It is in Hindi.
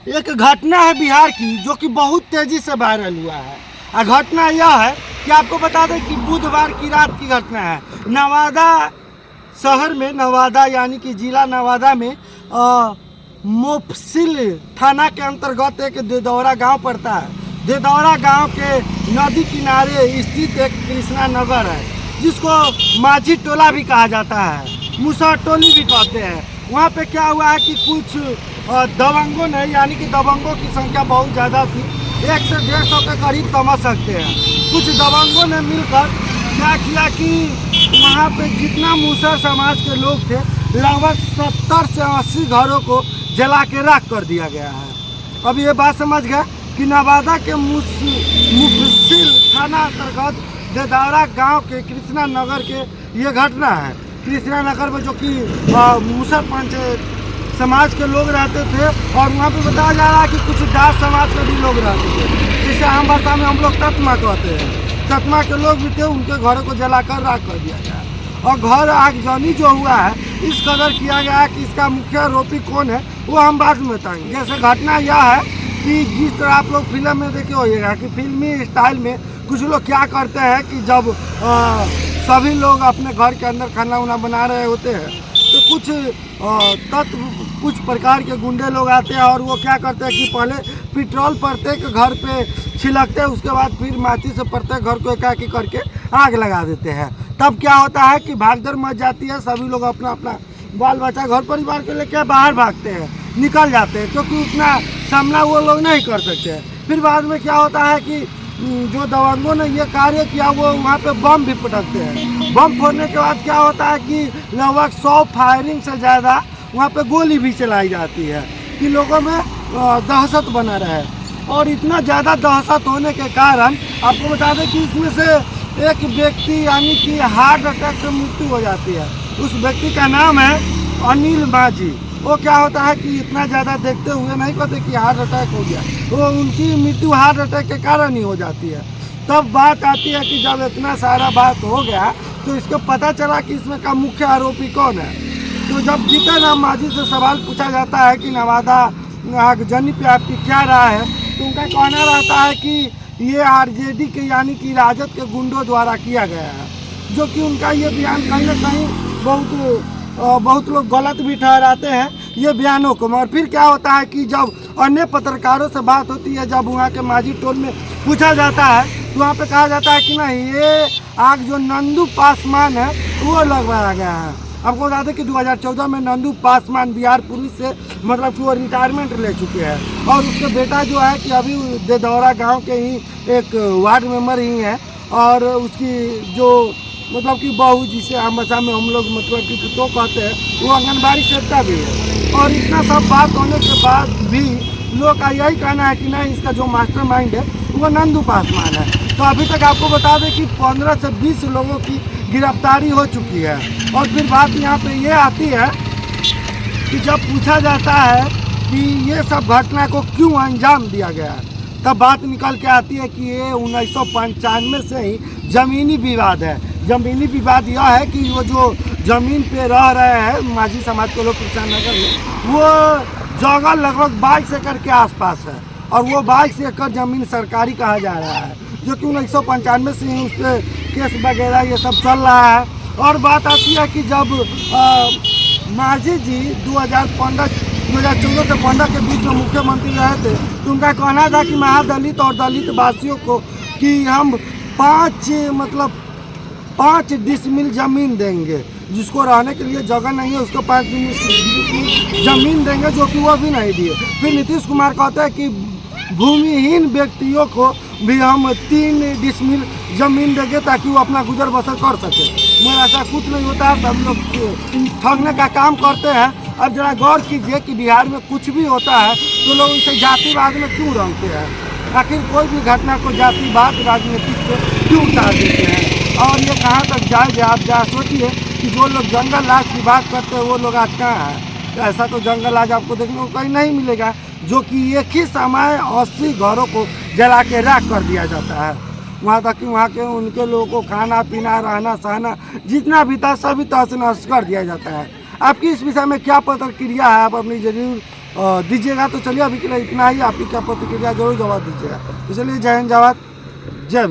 एक घटना है बिहार की जो कि बहुत तेजी से वायरल हुआ है। घटना यह है कि आपको बता दें कि बुधवार की रात की घटना है। नवादा शहर में, नवादा यानी कि जिला नवादा में मुफस्सिल थाना के अंतर्गत एक देदौरा गांव पड़ता है। देदौरा गांव के नदी किनारे स्थित एक कृष्णा नगर है, जिसको माझी टोला भी कहा जाता है, मुसा टोली भी कहते हैं। वहाँ पे क्या हुआ है कि कुछ दबंगों ने, यानी कि दबंगों की संख्या बहुत ज़्यादा थी, 100 से 150 के करीब समझ सकते हैं। कुछ दबंगों ने मिलकर क्या किया कि वहाँ पे जितना मूसर समाज के लोग थे, लगभग 70 से 80 घरों को जला के राख कर दिया गया है। अब ये बात समझ गए कि नवादा के मुफस्सिल थाना अंतर्गत देदौरा गांव के कृष्णा नगर के ये घटना है। कृष्णा नगर में जो कि मूसर पंच समाज के लोग रहते थे, और वहाँ पे बताया जा रहा है कि कुछ दास समाज के भी लोग रहते थे, जिसे आम भाषा में हम लोग तत्मा कहते हैं। तत्मा के लोग भी थे, उनके घरों को जलाकर राख कर दिया गया। और घर आगजनी जो हुआ है इस कदर किया गया है कि इसका मुख्य आरोपी कौन है वो हम बाद में बताएंगे। जैसे घटना यह है कि जिस तरह आप लोग फिल्म में देखे होइएगा कि फिल्मी स्टाइल में कुछ लोग क्या करते हैं कि जब सभी लोग अपने घर के अंदर खाना वाना बना रहे होते हैं तो कुछ तत्व, कुछ प्रकार के गुंडे लोग आते हैं और वो क्या करते हैं कि पहले पेट्रोल प्रत्येक घर पे छिड़कते हैं, उसके बाद फिर माचिस से प्रत्येक घर को एकाएक करके आग लगा देते हैं। तब क्या होता है कि भागदौड़ मच जाती है, सभी लोग अपना अपना बाल बच्चा घर परिवार को लेकर बाहर भागते हैं, निकल जाते हैं, क्योंकि उतना सामना वो लोग नहीं कर सकते हैं। फिर बाद में क्या होता है कि जो दबंगों ने ये कार्य किया वो वहाँ पे बम भी पटकते हैं। बम फोड़ने के बाद क्या होता है कि लगभग 100 फायरिंग से ज़्यादा वहाँ पे गोली भी चलाई जाती है कि लोगों में दहशत बना रहे। और इतना ज़्यादा दहशत होने के कारण आपको बता दें कि इसमें से एक व्यक्ति यानी कि हार्ट अटैक से मृत्यु हो जाती है। उस व्यक्ति का नाम है अनिल माझी। वो क्या होता है कि इतना ज़्यादा देखते हुए नहीं कहते कि हार्ट अटैक हो गया, वो उनकी मृत्यु हार्ट अटैक के कारण ही हो जाती है। तब बात आती है कि जब इतना सारा बात हो गया तो इसको पता चला कि इसमें का मुख्य आरोपी कौन है। तो जब जीतन राम माझी से सवाल पूछा जाता है कि नवादा आगजनी पे आपकी क्या राय है, तो उनका कहना रहता है कि ये आरजेडी के यानी कि राजद के गुंडों द्वारा किया गया है, जो कि उनका ये बयान कहीं ना कहीं बहुत लोग गलत भी ठहराते हैं ये बयानों को। मगर फिर क्या होता है कि जब अन्य पत्रकारों से बात होती है, जब वहाँ के माझी टोल में पूछा जाता है तो वहाँ पे कहा जाता है कि नहीं, ये आग जो नंदू पासवान है वो लगवाया गया है। आपको बता दें कि 2014 में नंदू पासवान बिहार पुलिस से मतलब कि वो रिटायरमेंट ले चुके हैं, और उसके बेटा जो है कि अभी देदौरा गाँव के ही एक वार्ड मेंबर ही हैं, और उसकी जो मतलब कि बहू, जिसे आम भाषा में हम लोग मतलब कि पुतो कहते हैं, वो आंगनबाड़ी सेवका भी है। और इतना सब बात होने के बाद भी लोग का यही कहना है कि नहीं, इसका जो मास्टरमाइंड है वो नंदू पासवान है। तो अभी तक आपको बता दें कि 15 से 20 लोगों की गिरफ्तारी हो चुकी है। और फिर बात यहाँ पे ये आती है कि जब पूछा जाता है कि ये सब घटना को क्यों अंजाम दिया गया, तब बात निकल के आती है कि ये 1995 से ही ज़मीनी विवाद है। ज़मीनी विवाद यह है कि वो जो ज़मीन पे रह रहे हैं माझी समाज के लोग कृष्णा नगर में, वो जगह लगभग 22 एकड़ के आसपास है, और वो 22 एकड़ ज़मीन सरकारी कहा जा रहा है, जो कि 1995 से ही उस पर केस वगैरह ये सब चल रहा है। और बात आती है कि जब माझी जी 2014 से 15 के बीच में मुख्यमंत्री रहे थे, तो उनका कहना था कि महादलित और दलित वासियों को कि हम 5 डिसमिल ज़मीन देंगे, जिसको रहने के लिए जगह नहीं है उसको 5 डिसमिल ज़मीन देंगे, जो कि वो भी नहीं दिए। फिर नीतीश कुमार कहते हैं कि भूमिहीन व्यक्तियों को भी हम 3 डिसमिल ज़मीन देंगे ताकि वो अपना गुजर बसर कर सके। मगर ऐसा कुछ नहीं होता है, सब लोग ठगने का काम करते हैं। अब जरा गौर कीजिए कि बिहार में कुछ भी होता है तो लोग इसे जातिवाद में क्यों रंगते हैं। आखिर कोई भी घटना को जातिवाद राजनीतिक पे क्यों उतार देते हैं, और ये कहाँ तक जाएगा। आप जरा सोचिए कि जो लोग जंगल राज की बात करते हैं वो लोग आज कहाँ हैं। तो ऐसा तो जंगल राज आपको देखने को कहीं नहीं मिलेगा, जो कि एक ही समय 80 घरों को जला के राख कर दिया जाता है। वहाँ तक कि वहाँ के उनके लोगों को खाना पीना रहना सहना जितना भी था सभी तहस नहस कर दिया जाता है। आपकी इस विषय में क्या प्रतिक्रिया है, आप अपनी जरूर दीजिएगा। तो चलिए अभी के लिए इतना ही। आपकी क्या प्रतिक्रिया जरूर जवाब दीजिएगा। तो चलिए जय हिंद, जय भारत, जय भीम।